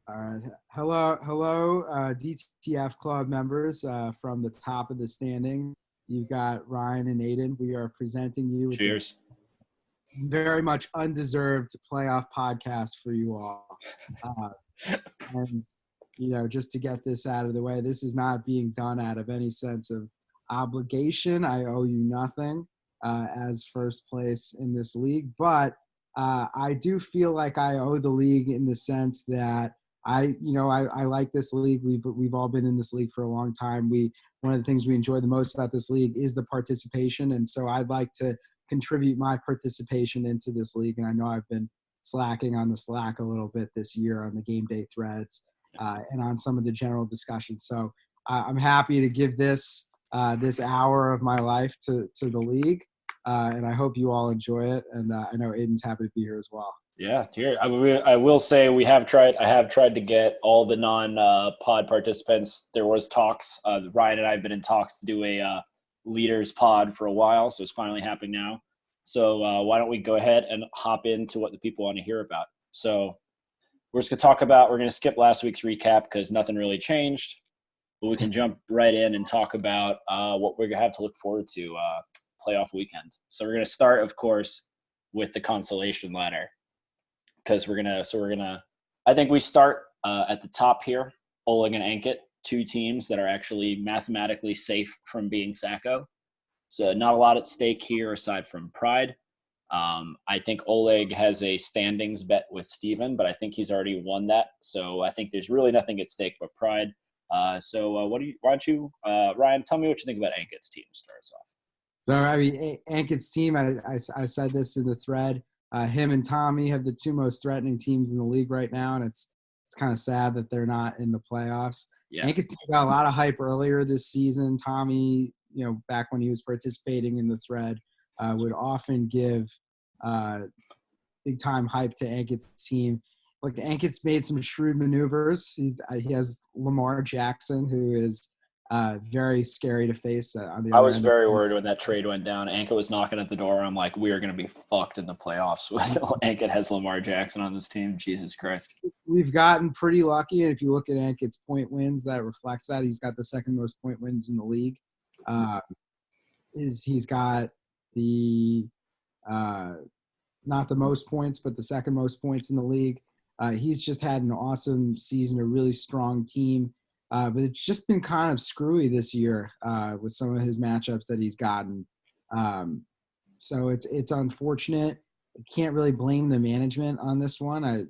All right. Hello, DTF club members from the top of the standing. You've got Ryan and Aiden. We are presenting you with a Cheers. very much undeserved playoff podcast for you all. Uh, and, just to get this out of the way, this is not being done out of any sense of obligation. I owe you nothing as first place in this league. But I do feel like I owe the league in the sense that I like this league. We've all been in this league for a long time. One of the things we enjoy the most about this league is the participation, and so I'd like to contribute my participation into this league. And I know I've been slacking on the Slack a little bit this year on the game day threads and on some of the general discussions. So I'm happy to give this hour of my life to the league, and I hope you all enjoy it. And I know Aiden's happy to be here as well. Yeah, here I will say I have tried to get all the non-pod participants. There was talks. Ryan and I have been in talks to do a leaders pod for a while, so it's finally happening now. So why don't we go ahead and hop into what the people want to hear about? So we're going to skip last week's recap because nothing really changed, but we can jump right in and talk about what we're going to have to look forward to playoff weekend. So we're going to start, of course, with the consolation ladder. Because I think we start at the top here, Oleg and Ankit, two teams that are actually mathematically safe from being Sacco. So not a lot at stake here aside from pride. I think Oleg has a standings bet with Steven, but I think he's already won that. So I think there's really nothing at stake but pride. Why don't you, Ryan, tell me what you think about Ankit's team starts off. So, Ankit's team, I said this in the thread. Him and Tommy have the two most threatening teams in the league right now, and it's kind of sad that they're not in the playoffs. Yeah. Ankit's team got a lot of hype earlier this season. Tommy, back when he was participating in the thread, would often give big-time hype to Ankit's team. Look, Ankit's made some shrewd maneuvers. He has Lamar Jackson, who is very scary to face on the I other was end. very worried when that trade went down. Ankit was knocking at the door. I'm like, we are going to be fucked in the playoffs with Ankit has Lamar Jackson on this team. Jesus Christ. We've gotten pretty lucky, and if you look at Ankit's point wins, that reflects that. He's got the second most point wins in the league. He's got the not the most points, but the second most points in the league. He's just had an awesome season, a really strong team. But it's just been kind of screwy this year with some of his matchups that he's gotten. So it's unfortunate. I can't really blame the management on this one. I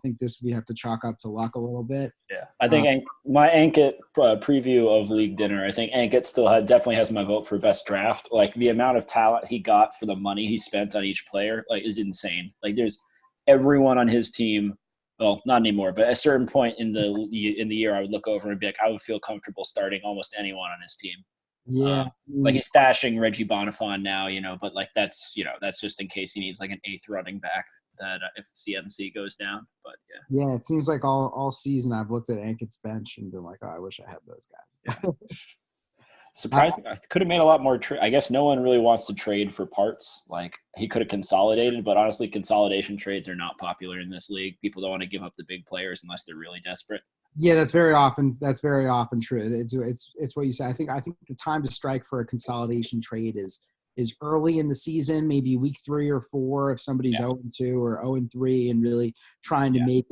think this we have to chalk up to luck a little bit. Yeah, I think my Ankit preview of league dinner. I think Ankit definitely has my vote for best draft. Like the amount of talent he got for the money he spent on each player, is insane. Like there's everyone on his team. Well, not anymore, but at a certain point in the year, I would look over and be like, I would feel comfortable starting almost anyone on his team. Yeah, he's stashing Reggie Bonifon now, but that's just in case he needs like an eighth running back that if CMC goes down. But yeah, it seems like all season I've looked at Ankit's bench and been like, oh, I wish I had those guys. Yeah. Surprising. I could have made a lot more. I guess no one really wants to trade for parts. Like he could have consolidated, but honestly, consolidation trades are not popular in this league. People don't want to give up the big players unless they're really desperate. Yeah, that's very often true. It's what you say. I think the time to strike for a consolidation trade is early in the season, maybe week 3 or 4, if somebody's 0-2 or 0-3 and really trying to make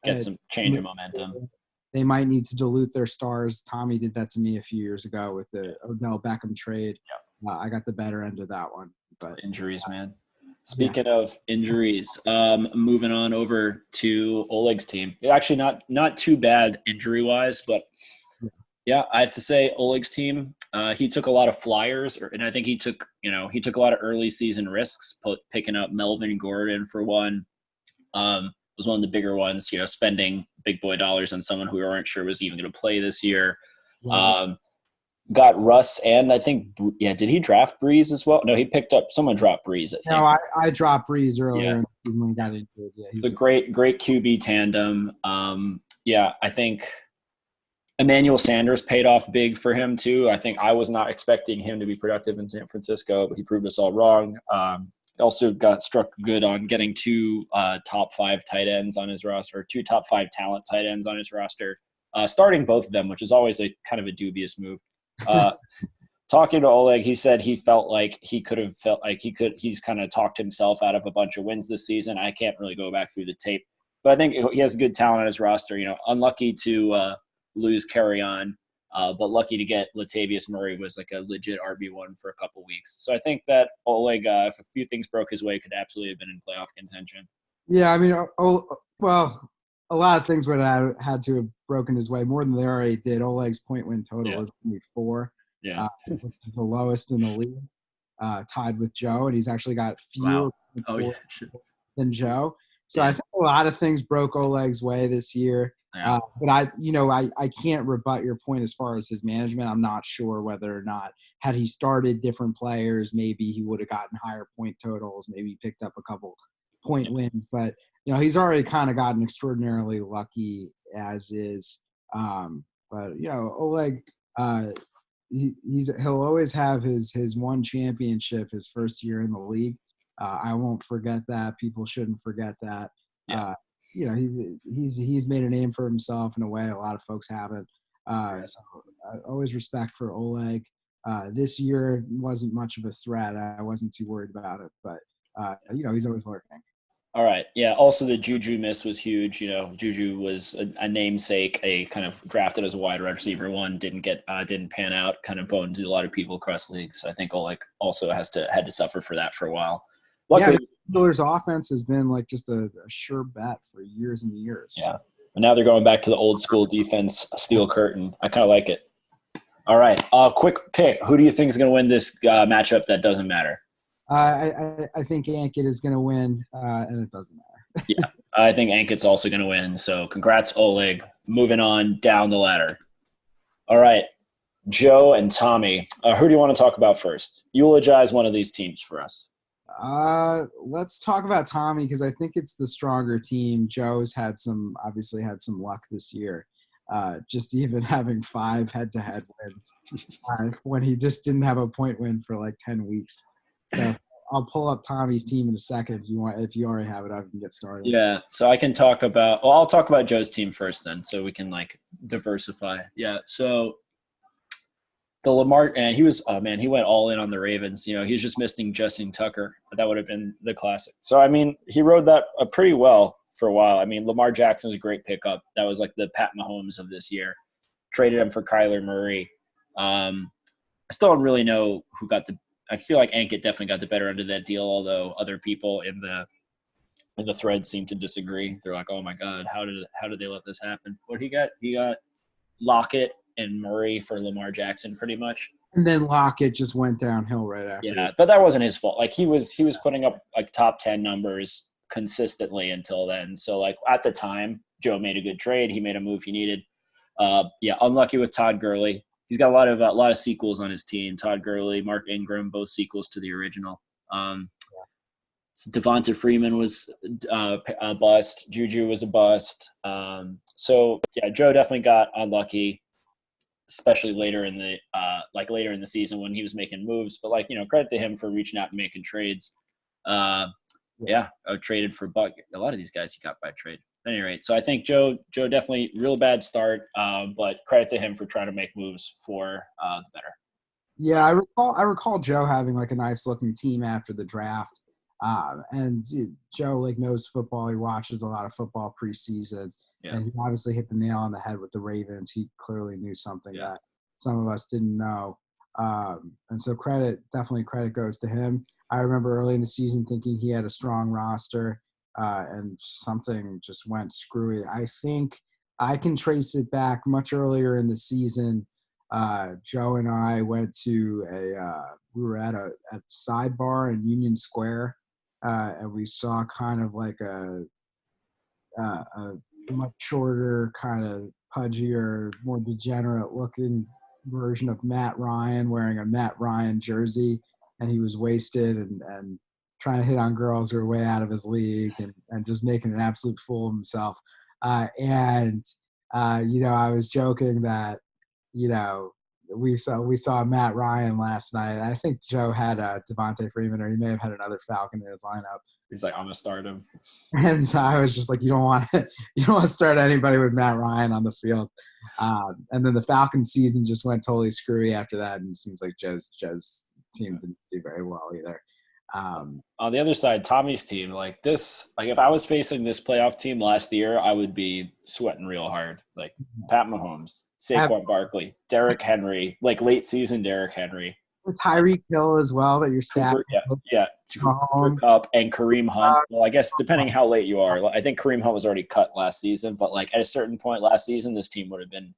get some change of momentum. They might need to dilute their stars. Tommy did that to me a few years ago with the Odell Beckham trade. Yeah. I got the better end of that one. But injuries, man. Speaking of injuries, moving on over to Oleg's team. Actually, not too bad injury-wise, but yeah, I have to say Oleg's team. He took a lot of flyers, and I think he took a lot of early season risks, picking up Melvin Gordon for one. Was one of the bigger ones, spending big boy dollars on someone who we weren't sure was even going to play this year. Yeah. Got Russ, and I think, did he draft Breeze as well? No, he picked up – someone dropped Breeze, I think. No, I dropped Breeze earlier in the season when he got into it. Yeah, he's a great QB tandem. I think Emmanuel Sanders paid off big for him too. I think I was not expecting him to be productive in San Francisco, but he proved us all wrong. Also got struck good on getting two top 5 tight ends on his roster, 2 top 5 talent tight ends on his roster, starting both of them, which is always a kind of a dubious move. Talking to Oleg, he said he felt like he's kind of talked himself out of a bunch of wins this season. I can't really go back through the tape, but I think he has good talent on his roster. Unlucky to lose Carry On, but lucky to get Latavius Murray was like a legit RB1 for a couple weeks. So I think that Oleg, if a few things broke his way, could absolutely have been in playoff contention. Yeah, I mean, well, a lot of things would have had to have broken his way more than they already did. Oleg's point win total is only 4. Yeah, which is the lowest in the league, tied with Joe, and he's actually got fewer than Joe. So I think a lot of things broke Oleg's way this year. Yeah. But I can't rebut your point as far as his management. I'm not sure whether or not had he started different players, maybe he would have gotten higher point totals. Maybe he picked up a couple point wins, but he's already kind of gotten extraordinarily lucky as is. But Oleg. He'll always have his one championship his first year in the league. I won't forget that. People shouldn't forget that. Yeah. He's made a name for himself in a way a lot of folks haven't. So always respect for Oleg. This year wasn't much of a threat. I wasn't too worried about it, but he's always lurking. All right. Yeah. Also, the Juju miss was huge. Juju was a namesake, a kind of drafted as a wide receiver one, didn't pan out, kind of boned to a lot of people across leagues. So I think Oleg also had to suffer for that for a while. Luckily, the Steelers' offense has been like just a sure bet for years and years. Yeah. And now they're going back to the old school defense, steel curtain. I kind of like it. All right. Quick pick. Who do you think is going to win this matchup that doesn't matter? I think Ankit is going to win, and it doesn't matter. Yeah, I think Ankit's also going to win. So congrats, Oleg. Moving on down the ladder. All right, Joe and Tommy. Who do you want to talk about first? Eulogize one of these teams for us. Let's talk about Tommy because I think it's the stronger team. Joe's obviously had some luck this year. Just even having 5 head-to-head wins when he just didn't have a point win for like 10 weeks. So I'll pull up Tommy's team in a second if you want. If you already have it, I can get started. Yeah, so I can talk about – I'll talk about Joe's team first then so we can, diversify. Yeah, so the Lamar – and he went all in on the Ravens. He was just missing Justin Tucker. That would have been the classic. So, he rode that pretty well for a while. Lamar Jackson was a great pickup. That was like the Pat Mahomes of this year. Traded him for Kyler Murray. I still don't really know who got the – I feel like Ankit definitely got the better end of that deal, although other people in the thread seem to disagree. They're like, "Oh my God, how did they let this happen?" What he got? He got Lockett and Murray for Lamar Jackson, pretty much. And then Lockett just went downhill right after. Yeah, but that wasn't his fault. He was putting up top 10 numbers consistently until then. So at the time, Joe made a good trade. He made a move he needed. Unlucky with Todd Gurley. He's got a lot of sequels on his team. Todd Gurley, Mark Ingram, both sequels to the original. Devonta Freeman was a bust. Juju was a bust. Joe definitely got unlucky, especially later in the season when he was making moves. But credit to him for reaching out and making trades. Traded for Buck. A lot of these guys he got by trade. At any rate, so I think Joe definitely real bad start, but credit to him for trying to make moves for the better. Yeah, I recall Joe having a nice looking team after the draft, and Joe knows football. He watches a lot of football preseason, and he obviously hit the nail on the head with the Ravens. He clearly knew something that some of us didn't know, and so credit goes to him. I remember early in the season thinking he had a strong roster. And something just went screwy. I think I can trace it back much earlier in the season. Joe and I went to we were at a sidebar in Union Square, and we saw kind of a much shorter, kind of pudgier, more degenerate looking version of Matt Ryan wearing a Matt Ryan jersey, and he was wasted and trying to hit on girls who are way out of his league and just making an absolute fool of himself. I was joking that, we saw Matt Ryan last night. I think Joe had Devontae Freeman, or he may have had another Falcon in his lineup. He's like, I'm gonna start him. And so I was just like, you don't want to start anybody with Matt Ryan on the field. And then the Falcons season just went totally screwy after that, and it seems like Joe's team didn't do very well either. On the other side, Tommy's team, like this, like if I was facing this playoff team last year, I would be sweating real hard. Like Pat Mahomes, Saquon Barkley, Derrick Henry, like late season Derrick Henry. Tyreek Hill as well that you're stabbing. Cooper Kupp and Kareem Hunt. Well, I guess depending how late you are, I think Kareem Hunt was already cut last season, but like at a certain point last season, this team would have been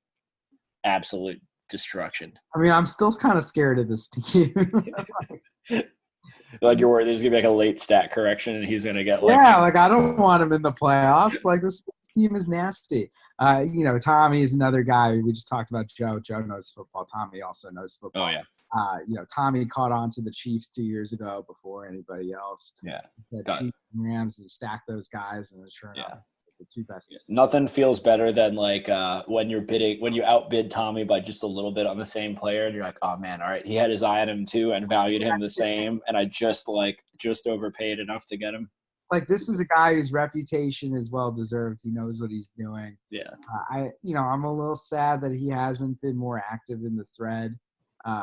absolute destruction. I mean, I'm still kind of scared of this team. Like you're worried there's gonna be like a late stat correction and he's gonna get like I don't want him in the playoffs. Like this team is nasty. Tommy is another guy. We just talked about Joe. Joe knows football. Tommy also knows football. Oh yeah. Tommy caught on to the Chiefs 2 years ago before anybody else. Yeah. He said Chiefs and Rams, and he stacked those guys, and sure enough, the two best. Yeah. Nothing feels better than like when you outbid Tommy by just a little bit on the same player, and you're like, oh man, all right, he had his eye on him too and valued him the same, and I just overpaid enough to get him. Like this is a guy whose reputation is well deserved. He knows what he's doing. Yeah. I'm a little sad that he hasn't been more active in the thread.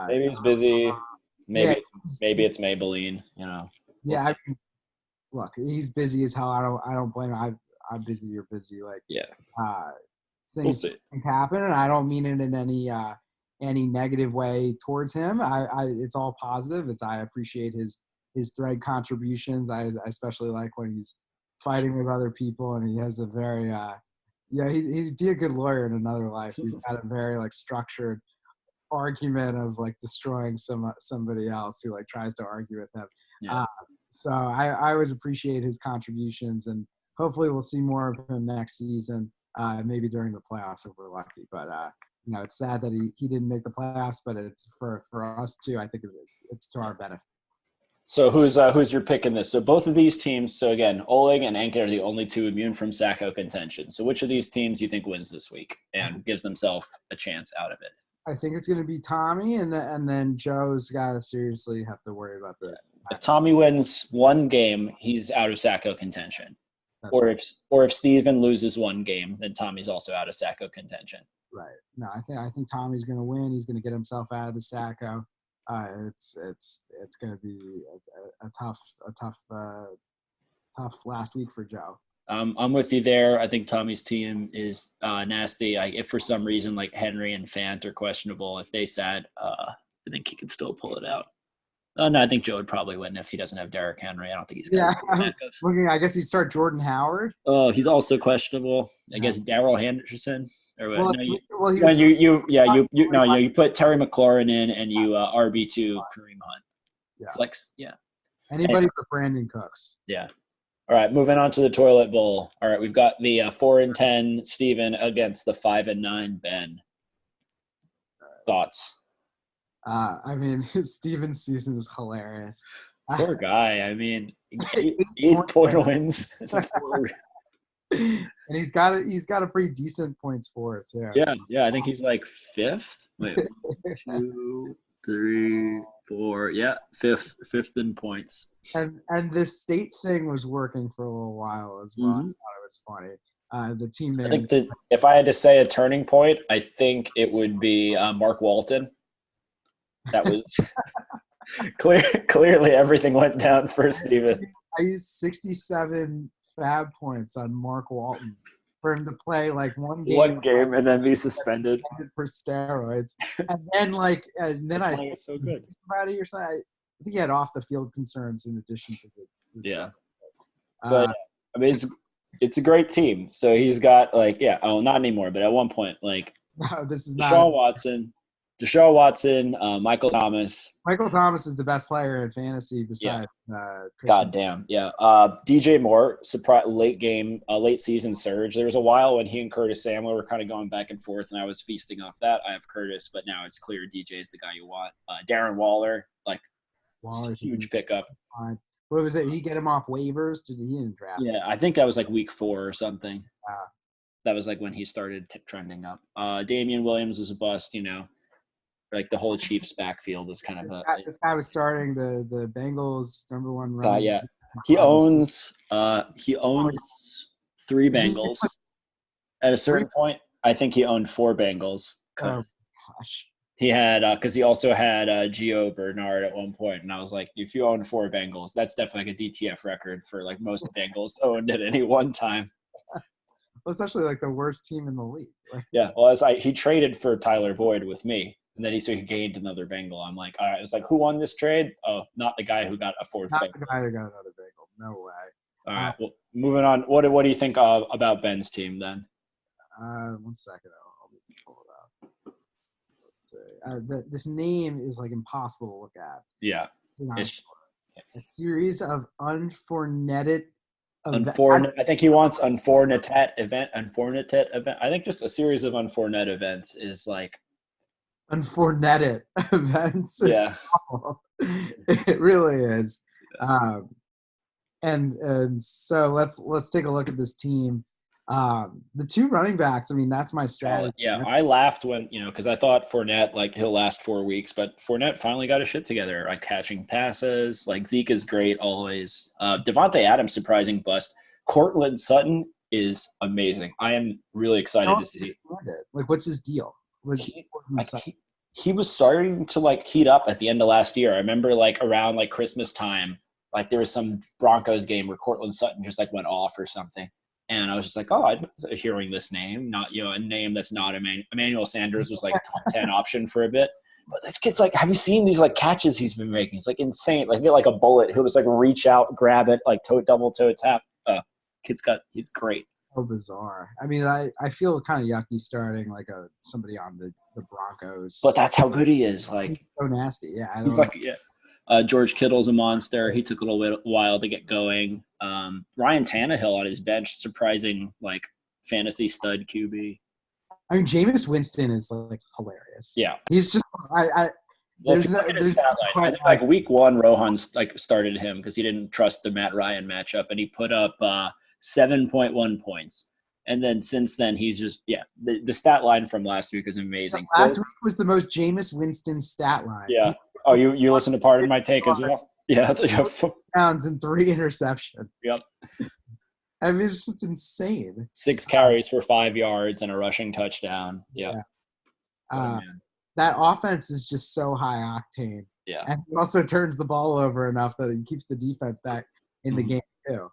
Maybe he's busy. Maybe it's Maybelline. We'll I mean, look, he's busy as hell. I don't blame him. I'm busy. You're busy. Like things can happen, and I don't mean it in any negative way towards him. It's all positive. I appreciate his thread contributions. I especially like when he's fighting with other people, and he has a very he'd be a good lawyer in another life. He's got a very structured argument of destroying somebody else who tries to argue with him. So I always appreciate his contributions, and hopefully we'll see more of him next season, maybe during the playoffs if we're lucky. But it's sad that he didn't make the playoffs, but it's for us too. I think it's to our benefit. So who's your pick in this? So both of these teams, so again, Oleg and Enkin are the only two immune from Sacco contention. So which of these teams do you think wins this week and gives themselves a chance out of it? I think it's going to be Tommy, and then Joe's got to seriously have to worry about that. If Tommy wins one game, he's out of Sacco contention. Or if Steven loses one game, then Tommy's also out of Sacco contention. Right. No, I think Tommy's going to win. He's going to get himself out of the Sacco. It's going to be a tough last week for Joe. I'm with you there. I think Tommy's team is nasty. If for some reason Henry and Fant are questionable, if they sat, I think he could still pull it out. No, I think Joe would probably win if he doesn't have Derrick Henry. I don't think he's got I guess he'd start Jordan Howard. Oh, he's also questionable. I guess Darrell Henderson. Or you put Terry McLaurin in and you RB2 Kareem Hunt. Yeah. Flex. Yeah. Anybody but Brandon Cooks. Yeah. All right, moving on to the toilet bowl. All right, we've got the 4-10 Steven against the 5-9 Ben. Thoughts? I mean, Steven's season is hilarious. Poor guy. I mean, 8-point wins. And he's got a pretty decent points for it too. Yeah. I think he's fifth. Wait, 1, 2, 3, 4. Yeah, fifth in points. And this state thing was working for a little while as well. Mm-hmm. I thought it was funny. The team name. I think if I had to say a turning point, I think it would be Mark Walton. That was clearly everything went down for Steven. I used 67 fab points on Mark Walton for him to play one game and then be suspended for steroids, and then I was so good. Somebody or something. I think he had off the field concerns in addition to the but I mean it's a great team. So he's got not anymore, but at one point no, this is Deshaun Watson, Michael Thomas. Michael Thomas is the best player in fantasy besides God damn, yeah. DJ Moore, late season surge. There was a while when he and Curtis Samuel were kind of going back and forth, and I was feasting off that. I have Curtis, but now it's clear DJ is the guy you want. Darren Waller, Waller's huge pickup. What was it? Did he get him off waivers? He didn't draft? Yeah, I think that was week 4 or something. Wow. That was when he started trending up. Damian Williams was a bust, Like the whole Chiefs backfield is kind of This guy was starting the Bengals #1 running. yeah. He owns three Bengals. At a certain point, I think he owned four Bengals. Oh gosh. He had because he also had Gio Bernard at one point, and I was like, if you own four Bengals, that's definitely like a DTF record for like most Bengals owned at any one time. Well, especially like the worst team in the league. Yeah, well, he traded for Tyler Boyd with me, and then he gained another Bengal. I'm like, all right, it's like, who won this trade? Oh, not the guy who got a fourth Not Bengal. the guy who got another Bengal. No way. All right, well, moving on. What do you think about Ben's team then? 1 second. I'll pull it up. Let's see. This name is like impossible to look at. Yeah. It's a series of unfornetted I think he wants unfornetet event. I think just a series of unfornet events is like unfornetted events. Yeah. It really is. And so let's take a look at this team. The two running backs, I mean, that's my strategy. Yeah, I laughed when, because I thought Fournette, like, he'll last 4 weeks, but Fournette finally got his shit together, like catching passes. Like, Zeke is great always. Devontae Adams, surprising bust. Cortland Sutton is amazing. I am really excited to see. Like, what's his deal? He was starting to, like, heat up at the end of last year. I remember, like, around, like, Christmas time, like, there was some Broncos game where Cortland Sutton just, like, went off or something. And I was just like, oh, I'm hearing this name, not, a name that's not Emmanuel Sanders was like a top 10 option for a bit. But this kid's like, have you seen these like catches he's been making? It's like insane. Like, get like a bullet. He'll just like reach out, grab it, like double toe tap. He's great. So bizarre. I mean, I feel kind of yucky starting like somebody on the Broncos. But that's how good he is. Like, he's so nasty. Yeah. He's like, yeah. George Kittle's a monster. He took a little while to get going. Ryan Tannehill on his bench, surprising like fantasy stud QB. I mean, Jameis Winston is like hilarious. Yeah, he's just there's stat line. I think like week 1, Rohan like started him because he didn't trust the Matt Ryan matchup, and he put up 7.1 points. And then since then, he's just the stat line from last week is amazing. Last week was the most Jameis Winston stat line. Yeah. Oh, you listen to part of my take as well? Yeah. Downs and 3 interceptions. Yep. I mean, it's just insane. 6 carries for 5 yards and a rushing touchdown. Yeah. That offense is just so high octane. Yeah. And he also turns the ball over enough that he keeps the defense back in the game too.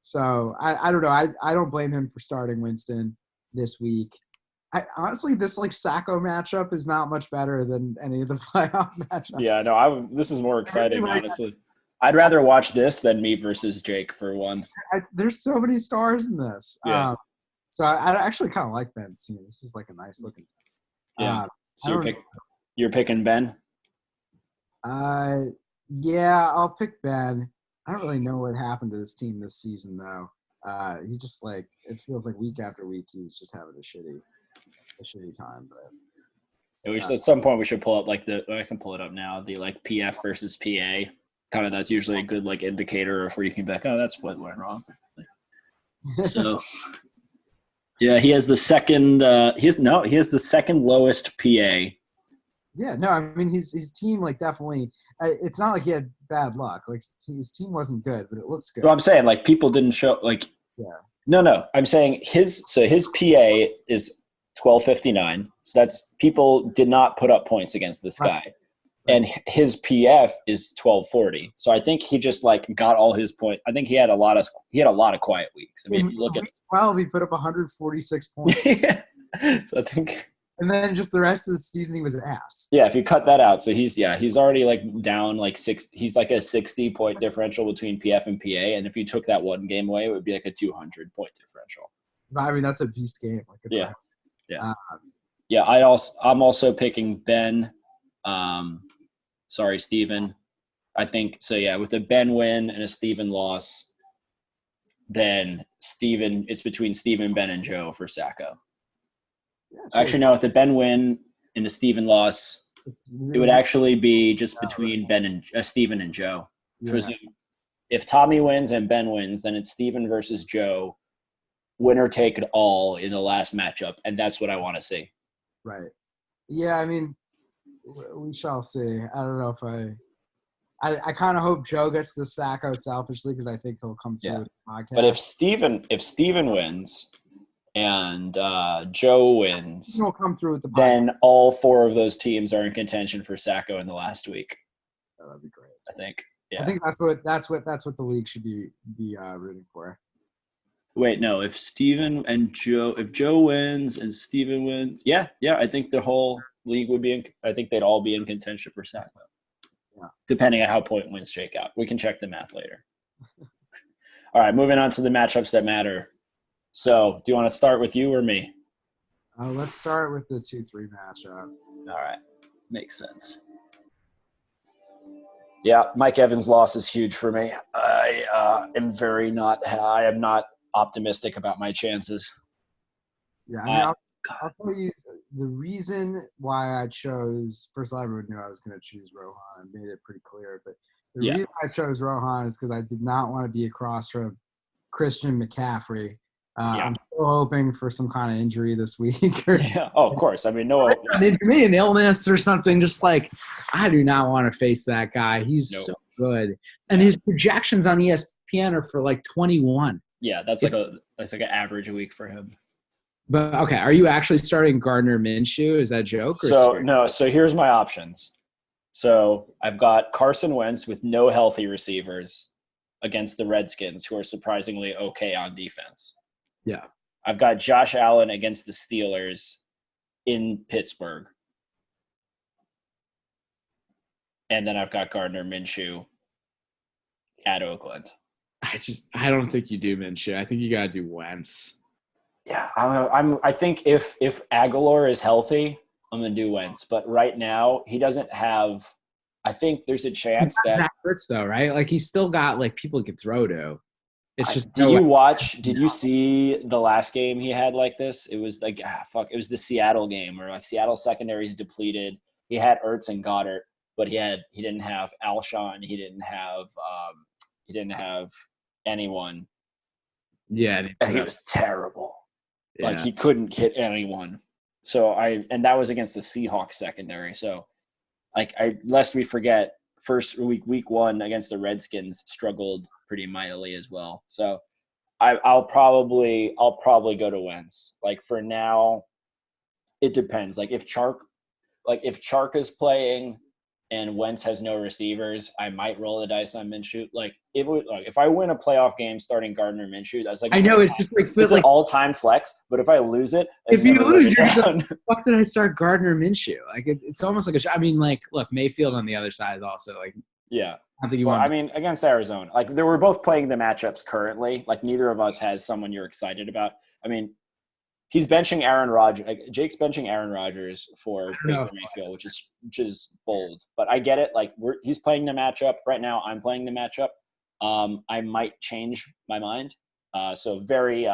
So I don't know. I don't blame him for starting Winston this week. Honestly, this like Sacco matchup is not much better than any of the playoff matchups. Yeah, no, this is more exciting, honestly. I'd rather watch this than me versus Jake for one. There's so many stars in this. Yeah. So I actually kind of like Ben's team. This is like a nice looking team. Yeah. So you're picking Ben? Yeah, I'll pick Ben. I don't really know what happened to this team this season, though. He just like it feels like week after week he was just having a shitty time. But at some point we should pull up like I can pull it up now. The like PF versus PA, kind of that's usually a good like indicator of where you can be like, oh, that's what went wrong. So yeah, he has the second. He has the second lowest PA. Yeah, no, I mean his team like definitely. It's not like he had bad luck. Like his team wasn't good, but it looks good. Well, I'm saying like people didn't show like. Yeah. No. I'm saying his PA is 1259. So that's people did not put up points against this guy. Right. And his PF is 1240. So I think he just like got all his points. I think he had a lot of quiet weeks. I mean, if you look at 12, he put up 146 points. Yeah. So I think. And then just the rest of the season, he was ass. Yeah, if you cut that out, so he's already like down like 6. He's like a 60-point differential between PF and PA, and if you took that one game away, it would be like a 200-point differential. I mean, that's a beast game. Like yeah. I'm also picking Ben. Sorry, Steven. I think so. Yeah, with a Ben win and a Steven loss, then it's between Steven, Ben, and Joe for Sacco. Yeah, so actually, no. With the Ben win and the Steven loss, it would actually be just between Ben and Steven and Joe. Yeah. If Tommy wins and Ben wins, then it's Steven versus Joe, winner take it all in the last matchup, and that's what I want to see. Right. Yeah, I mean, we shall see. I don't know if I kind of hope Joe gets the Sacco selfishly because I think he'll come through with the podcast. But if Steven wins and Joe wins, he'll come through with the podcast. Then all four of those teams are in contention for Sacco in the last week. Oh, that'd be great. I think. Yeah. I think that's what the league should be rooting for. Wait, no. If Joe wins and Steven wins, yeah, I think the whole league would be I think they'd all be in contention for Sacco. Yeah. Depending on how point wins shake out. We can check the math later. All right, moving on to the matchups that matter. So, do you want to start with you or me? Let's start with the 2-3 matchup. All right, makes sense. Yeah, Mike Evans' loss is huge for me. I am not optimistic about my chances. Yeah, I mean, I'll tell you the reason why I chose. First of all, everyone knew I was going to choose Rohan. I made it pretty clear, but the reason I chose Rohan is because I did not want to be across from Christian McCaffrey. I'm still hoping for some kind of injury this week. Oh, of course. I mean, no. Me an illness or something. Just like I do not want to face that guy. He's so good, and his projections on ESPN are for like 21. Yeah, that's like an average week for him. But okay, are you actually starting Gardner Minshew? Is that a joke? So here's my options. So I've got Carson Wentz with no healthy receivers against the Redskins, who are surprisingly okay on defense. Yeah. I've got Josh Allen against the Steelers in Pittsburgh. And then I've got Gardner Minshew at Oakland. I don't think you do Minshew. I think you got to do Wentz. Yeah, I think if Aguilar is healthy, I'm going to do Wentz. But right now, he doesn't have – I think there's a chance that – hurts though, right? Like he's still got like people he can throw to. It's just did you see the last game he had like this? It was like it was the Seattle game where like Seattle secondary is depleted. He had Ertz and Goddard, but he didn't have Alshon, he didn't have anyone. Yeah, and he was terrible. Yeah. Like he couldn't hit anyone. So and that was against the Seahawks secondary. So lest we forget, first week one against the Redskins struggled pretty mightily as well. So I'll probably go to Wentz. Like for now, it depends. Like if Chark is playing and Wentz has no receivers, I might roll the dice on Minshew. Like if I win a playoff game starting Gardner Minshew, that's like I know it's just like it's an all-time flex. But if I lose it, if you lose, you're like, fuck did I start Gardner Minshew? Like it's almost like I mean, like look, Mayfield on the other side is also like I mean, against Arizona, like they were both playing the matchups currently. Like neither of us has someone you're excited about. I mean, he's benching Aaron Rodgers. Like, Jake's benching Aaron Rodgers for Baker Mayfield, which is bold. But I get it. Like he's playing the matchup right now. I'm playing the matchup. I might change my mind. So very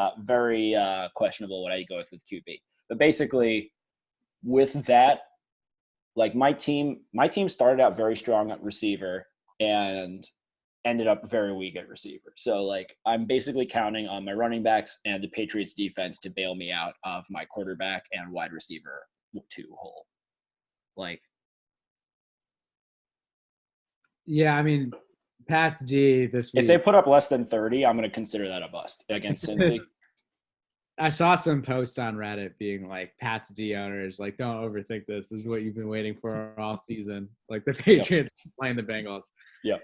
questionable what I go with QB. But basically, with that, like my team started out very strong at receiver and ended up very weak at receiver. So like I'm basically counting on my running backs and the Patriots defense to bail me out of my quarterback and wide receiver 2 hole. Like, yeah, I mean, Pat's D this week. If they put up less than 30, I'm going to consider that a bust against Cincy. I saw some post on Reddit being like, Pat's D owners, like, don't overthink this. This is what you've been waiting for all season. Like the Patriots playing the Bengals. Yep.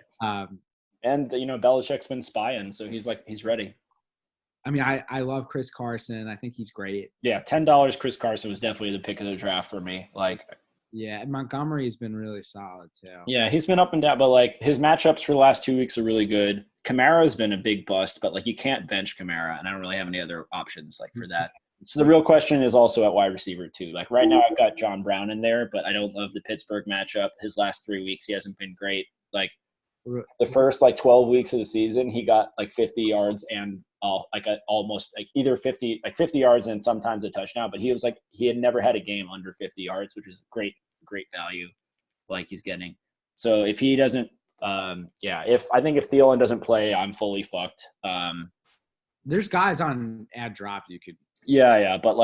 And, Belichick's been spying, so he's ready. I mean, I love Chris Carson. I think he's great. Yeah, $10 Chris Carson was definitely the pick of the draft for me. Like, yeah, and Montgomery's been really solid too. Yeah, he's been up and down, but like his matchups for the last 2 weeks are really good. Kamara's been a big bust, but like you can't bench Kamara, and I don't really have any other options like for that. So the real question is also at wide receiver too. Like right now I've got John Brown in there, but I don't love the Pittsburgh matchup. His last 3 weeks he hasn't been great. Like the first 12 weeks of the season, he got like 50 yards and almost either 50 yards and sometimes a touchdown. But he had never had a game under 50 yards, which is great value, like he's getting. So if he doesn't, if Thielen doesn't play, I'm fully fucked. There's guys on ad drop you could. Yeah, but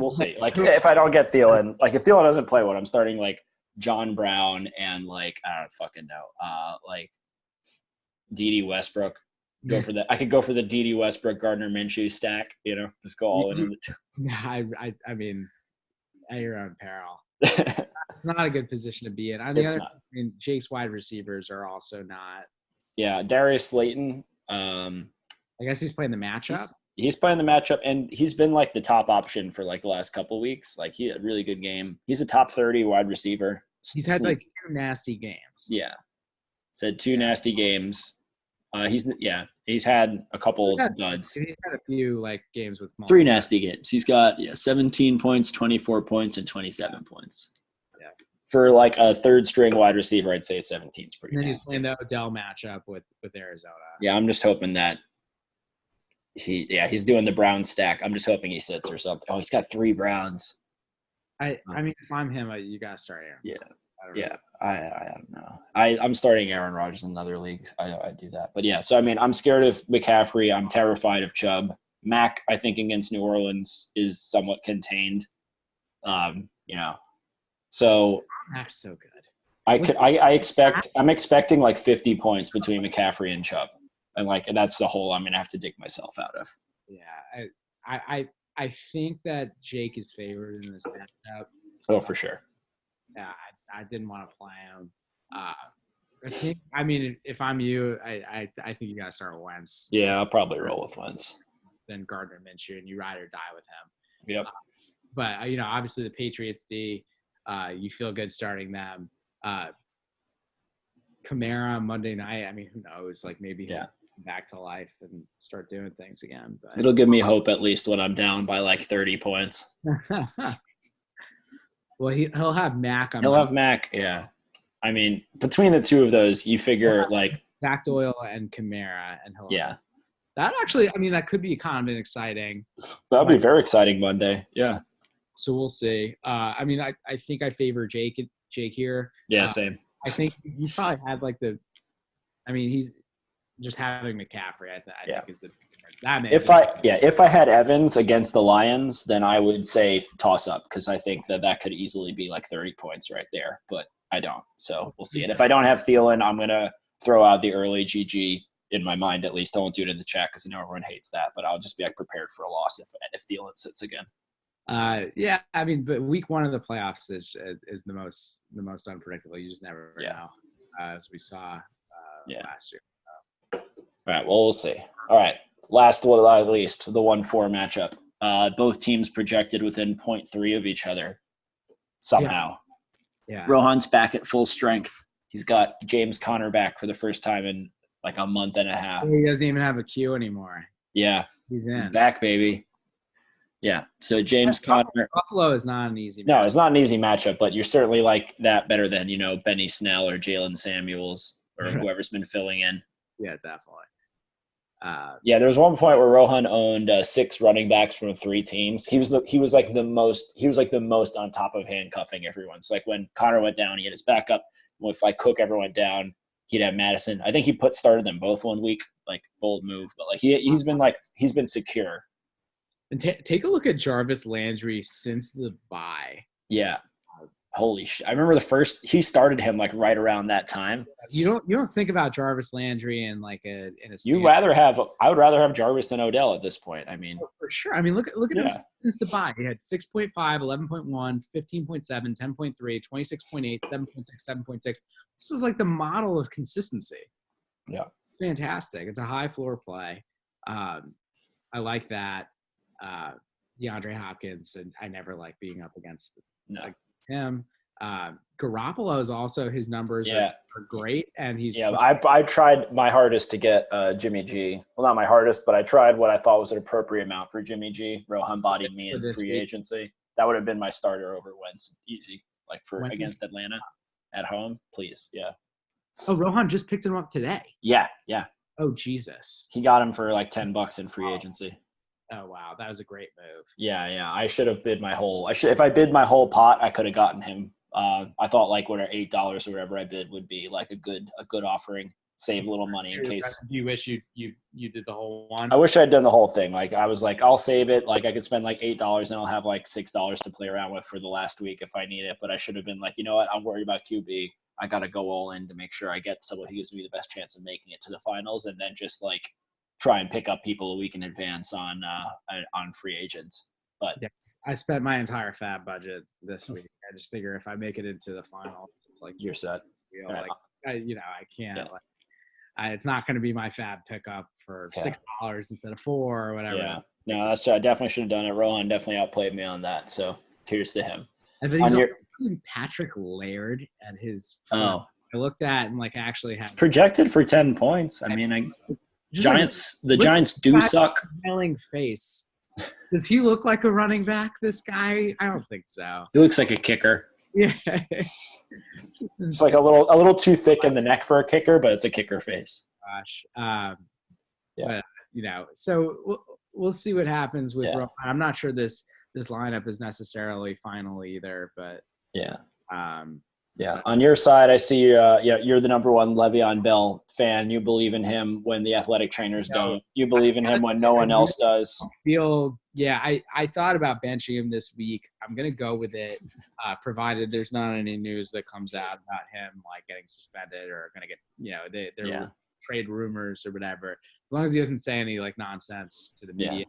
we'll see. Like if I don't get Thielen, like if Thielen doesn't play, what I'm starting like John Brown and like I don't fucking know, like D.D. Westbrook. Go for that. I could go for the D.D. Westbrook Gardner Minshew stack. Just go all in. Yeah, I mean, at your own peril. It's not a good position to be in. On the It's other, not. I mean, Jake's wide receivers are also not. Yeah, Darius Slayton. I guess he's playing the matchup. He's playing the matchup, and he's been like the top option for like the last couple of weeks. Like he had a really good game. He's a top 30 wide receiver. He's had like 2 nasty games. Yeah, said 2 nasty games. He's had a couple duds. He's had a few like games with 3 nasty games. He's got 17 points, 24 points, and 27 points. Yeah. For like a third string wide receiver, I'd say 17 is pretty. And then nasty. he's playing the Odell matchup with Arizona. Yeah, I'm just hoping that he's doing the Brown stack. I'm just hoping he sits or something. Oh, he's got 3 Browns. I mean, if I'm him, you gotta start Aaron. Yeah. I don't know. I'm starting Aaron Rodgers in other leagues. I do that. But yeah, so I mean, I'm scared of McCaffrey. I'm terrified of Chubb. Mac, I think against New Orleans is somewhat contained. So Mac's so good. I'm expecting like 50 points between McCaffrey and Chubb. And that's the hole I'm gonna have to dig myself out of. Yeah. I think that Jake is favored in this matchup. Oh, for sure. Yeah, I didn't want to play him. I mean, if I'm you, I think you gotta start with Wentz. Yeah, I'll probably roll with Wentz. Then Gardner Minshew, and you ride or die with him. Yep. But obviously the Patriots D, you feel good starting them. Kamara Monday night. I mean, who knows? Like maybe he'll come back to life and start doing things again. But it'll give me hope at least when I'm down by like 30 points. Well, he'll have Mac on. He'll have Mac, yeah. I mean, between the two of those, you figure like Mac Doyle and Kamara, and he'll. Yeah. That actually, I mean, that could be kind of exciting. That'll be very exciting Monday. Yeah. So we'll see. I mean, I think I favor Jake here. Yeah, same. I think he probably had like he's just having McCaffrey. I think is the difference. If I had Evans against the Lions, then I would say toss up because I think that could easily be like 30 points right there. But I don't, so we'll see. And if I don't have Thielen, I'm gonna throw out the early GG in my mind at least. I won't do it in the chat because I know everyone hates that. But I'll just be like prepared for a loss if Thielen sits again. Yeah, I mean, but week 1 of the playoffs is the most unpredictable. You just never know, as we saw last year. All right, well, we'll see. All right, last but not least, the 1-4 matchup. Both teams projected within 0.3 of each other somehow. Yeah. Rohan's back at full strength. He's got James Conner back for the first time in like a month and a half. He doesn't even have a Q anymore. Yeah. He's in. He's back, baby. Yeah. So James Conner. Buffalo is not an easy matchup. No, it's not an easy matchup, but you're certainly like that better than, Benny Snell or Jalen Samuels or whoever's been filling in. Yeah, definitely. There was one point where Rohan owned 6 running backs from 3 teams. He was like the most on top of handcuffing everyone. So like when Connor went down, he had his backup. If like Cook ever went down, he'd have Madison. I think he started them both one week, like bold move. But like he's been secure. And take a look at Jarvis Landry since the bye. Yeah. Holy shit! I remember he started him like right around that time. You don't think about Jarvis Landry in like in a. I would rather have Jarvis than Odell at this point. I mean, for sure. I mean, look at him since the bye. He had 6.5, 11.1, 15.7, 10.3, 26.8, 7.6, 7.6. This is like the model of consistency. Yeah, fantastic. It's a high floor play. I like that. DeAndre Hopkins, and I never like being up against him. Garoppolo is also, his numbers are great, and he's I tried my hardest to get Jimmy G. Well, not my hardest, but I tried what I thought was an appropriate amount for Jimmy G. Rohan bodied me in free agency. That would have been my starter over Wentz, easy. Like against Atlanta at home, please. Yeah. Oh, Rohan just picked him up today. Yeah. Oh, Jesus. He got him for like $10 in free agency. Oh, wow. That was a great move. Yeah. I should have bid my whole – if I bid my whole pot, I could have gotten him. I thought like $8 or whatever I bid would be like a good offering. save a little money in case. Do you wish you did the whole one? I wish I had done the whole thing. Like I was like, I'll save it. Like I could spend like $8 and I'll have like $6 to play around with for the last week if I need it. But I should have been like, you know what? I'm worried about QB. I got to go all in to make sure I get someone who gives me the best chance of making it to the finals, and then just like try and pick up people a week in advance on free agents. But yeah, I spent my entire fab budget this week. I just figure if I make it into the finals, it's like you're set. Like I can't. Yeah. Like, it's not going to be my fab pickup for $6 instead of $4 or whatever. Yeah, no, that's I definitely should have done it. Rohan definitely outplayed me on that. So cheers to him. And then he's Patrick Laird at his. I looked at and like actually had projected for 10 points. I mean, Giants. The Giants do suck. Smiling face. Does he look like a running back? This guy? I don't think so. He looks like a kicker. Yeah. It's like a little too thick in the neck for a kicker, but it's a kicker face. Gosh. But, so we'll see what happens with Rohan. I'm not sure this lineup is necessarily final either, but on your side, I see you're the number one Le'Veon Bell fan. You believe in him when the athletic trainers don't. You believe in him when no one else does. I thought about benching him this week. I'm going to go with it, provided there's not any news that comes out about him like getting suspended or going to get, they're trade rumors or whatever. As long as he doesn't say any like nonsense to the media.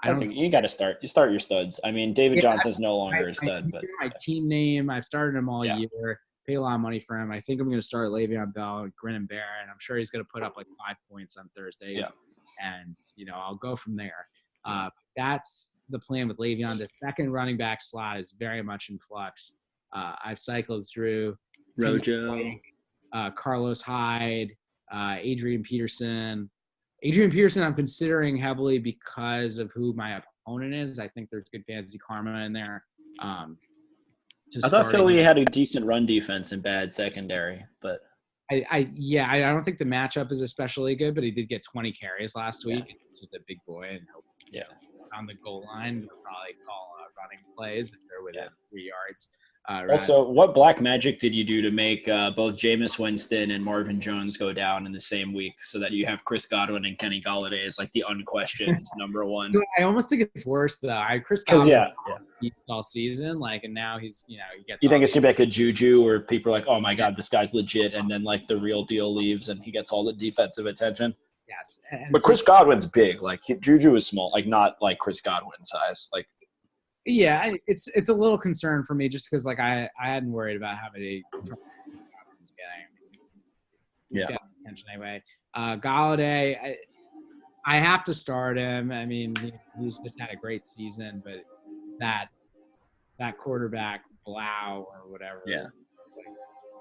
I don't think you got to start. You start your studs. I mean, David Johnson's no longer a stud, but my team name. I've started him all year. Paid a lot of money for him. I think I'm going to start Le'Veon Bell and grin and bear, and I'm sure he's going to put up like 5 points on Thursday. Yeah. And I'll go from there. That's the plan with Le'Veon. The second running back slot is very much in flux. I've cycled through Rojo, Carlos Hyde, Adrian Peterson. Adrian Peterson I'm considering heavily because of who my opponent is. I think there's good fantasy karma in there. I thought Philly had a decent run defense and bad secondary, but I don't think the matchup is especially good, but he did get 20 carries last week. He's just a big boy, and on the goal line, he'll probably call running plays if they're within 3 yards. Also, what black magic did you do to make both Jameis Winston and Marvin Jones go down in the same week so that you have Chris Godwin and Kenny Golladay as like the unquestioned number one? I almost think it's worse though. Chris Godwin all season, like, and now he's he gets. You think it's gonna be like a juju where people are like, oh my god, this guy's legit, and then like the real deal leaves and he gets all the defensive attention? Yes, but Chris Godwin's big. Like Juju is small, like not like Chris Godwin size, like. Yeah, it's a little concern for me just because like I hadn't worried about how many getting attention anyway. Golladay, I have to start him. I mean, he's just had a great season, but that quarterback Blau or whatever. Yeah.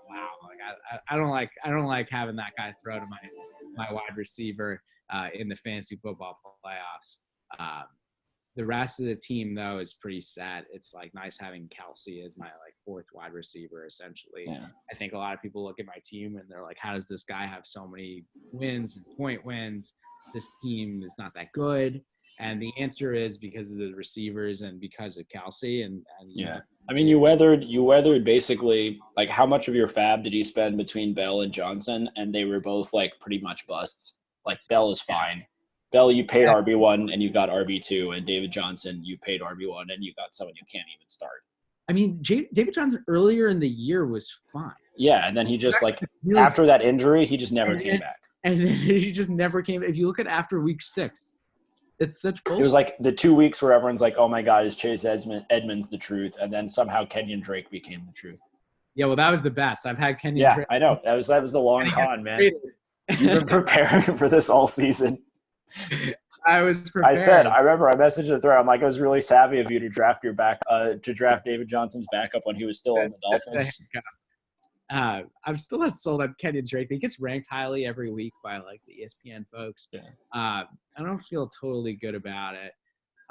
Wow, like I don't like having that guy throw to my wide receiver in the fantasy football playoffs. The rest of the team, though, is pretty set. It's like nice having Kelsey as my like fourth wide receiver, essentially. Yeah. I think a lot of people look at my team and they're like, how does this guy have so many wins and point wins? This team is not that good. And the answer is because of the receivers and because of Kelsey. And I mean, you weathered basically like how much of your fab did you spend between Bell and Johnson? And they were both like pretty much busts. Like Bell is fine. Bell, you paid RB1 and you got RB2, and David Johnson, you paid RB1 and you got someone you can't even start. I mean, David Johnson earlier in the year was fine. Yeah, and then he just like after that injury, he just never came back. And then he just never came. If you look at after week 6, it's such bullshit. It was like the 2 weeks where everyone's like, "Oh my God, is Chase Edmonds the truth?" And then somehow Kenyon Drake became the truth. Yeah, well, that was the best. I've had Kenyon Drake. I know that was the long con, man. You've been preparing for this all season. I was prepared. I remember I messaged the thread. I'm like, it was really savvy of you to draft David Johnson's backup when he was still on the Dolphins. I'm still not sold on Kenyon Drake. He gets ranked highly every week by like the ESPN folks. Yeah. I don't feel totally good about it,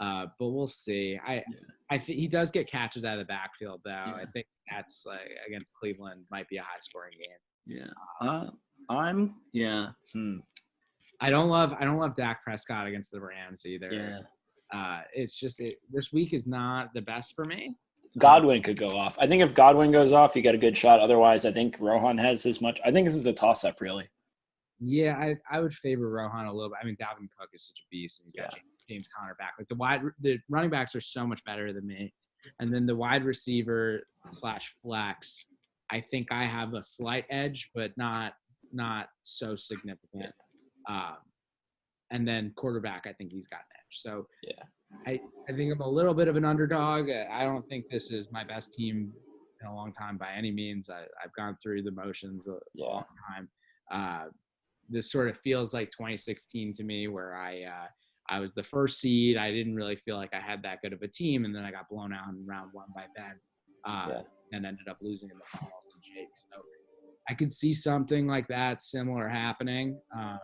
but we'll see. I think he does get catches out of the backfield though. Yeah. I think that's like against Cleveland might be a high scoring game. Yeah. I don't love Dak Prescott against the Rams either. Yeah. It's just this week is not the best for me. Godwin could go off. I think if Godwin goes off, you get a good shot. Otherwise, I think Rohan has as much. I think this is a toss-up, really. Yeah, I would favor Rohan a little bit. I mean, Dalvin Cook is such a beast, and he's got James Conner back. Like the running backs are so much better than me, and then the wide receiver / flex, I think I have a slight edge, but not so significant. And then quarterback, I think he's got an edge. So I think I'm a little bit of an underdog. I don't think this is my best team in a long time by any means. I've gone through the motions a long time. This sort of feels like 2016 to me, where I was the first seed. I didn't really feel like I had that good of a team, and then I got blown out in round 1 by Ben, and ended up losing in the finals to Jake. So I could see something like that similar happening. I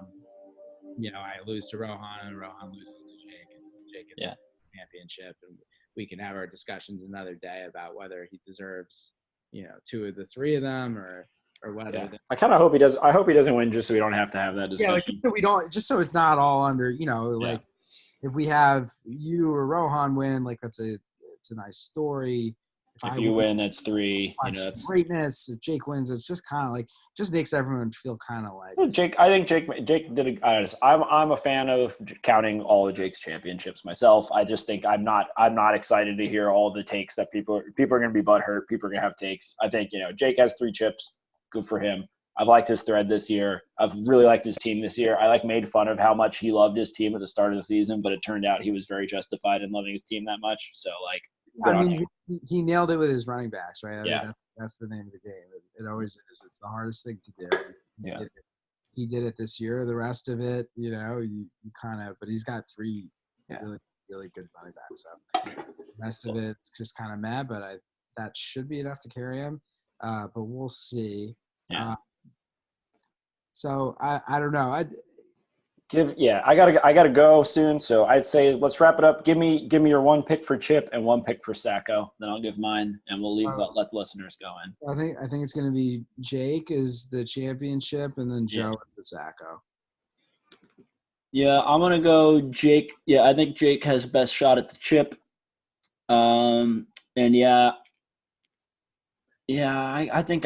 lose to Rohan, and Rohan loses to Jake, and Jake gets the championship, and we can have our discussions another day about whether he deserves, 2 of the 3 of them, or whether. Yeah. I kind of hope he does. I hope he doesn't win, just so we don't have to have that discussion. Yeah, so we don't. Just so it's not all under. If we have you or Rohan win, like it's a nice story. If you win, that's 3. That's greatness. If Jake wins, it's just kind of like just makes everyone feel kind of like. Well, Jake, I think Jake did. I'm a fan of counting all of Jake's championships myself. I just think I'm not excited to hear all the takes that people are going to be butthurt. People are going to have takes. I think Jake has 3 chips. Good for him. I've liked his thread this year. I've really liked his team this year. I made fun of how much he loved his team at the start of the season, but it turned out he was very justified in loving his team that much. So he nailed it with his running backs, right? Yeah. That's the name of the game. It always is. It's the hardest thing to do. He did it this year. The rest of it, you kind of, but he's got 3 really, really good running backs. So the rest of it's just kind of mad, but that should be enough to carry him. But we'll see. Yeah. So I don't know. I gotta go soon. So I'd say let's wrap it up. Give me your 1 pick for Chip and 1 pick for Sacco. Then I'll give mine, and we'll let the listeners go in. I think it's gonna be Jake is the championship, and then Joe is the Sacco. Yeah, I'm gonna go Jake. Yeah, I think Jake has best shot at the chip. I think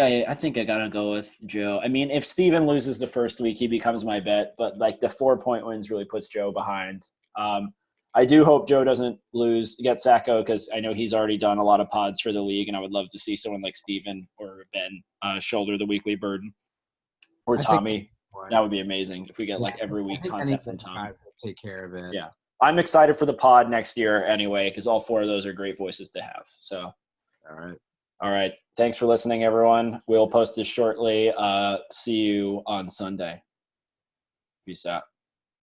I gotta go with Joe. I mean, if Steven loses the first week, he becomes my bet. But the 4-point wins really puts Joe behind. I do hope Joe doesn't get Sacco, because I know he's already done a lot of pods for the league, and I would love to see someone like Steven or Ben shoulder the weekly burden, or Tommy. That would be amazing if we get every week content from Tommy. Take care of it. Yeah, I'm excited for the pod next year anyway, because all 4 of those are great voices to have. So, all right. Thanks for listening, everyone. We'll post this shortly. See you on Sunday. Peace out.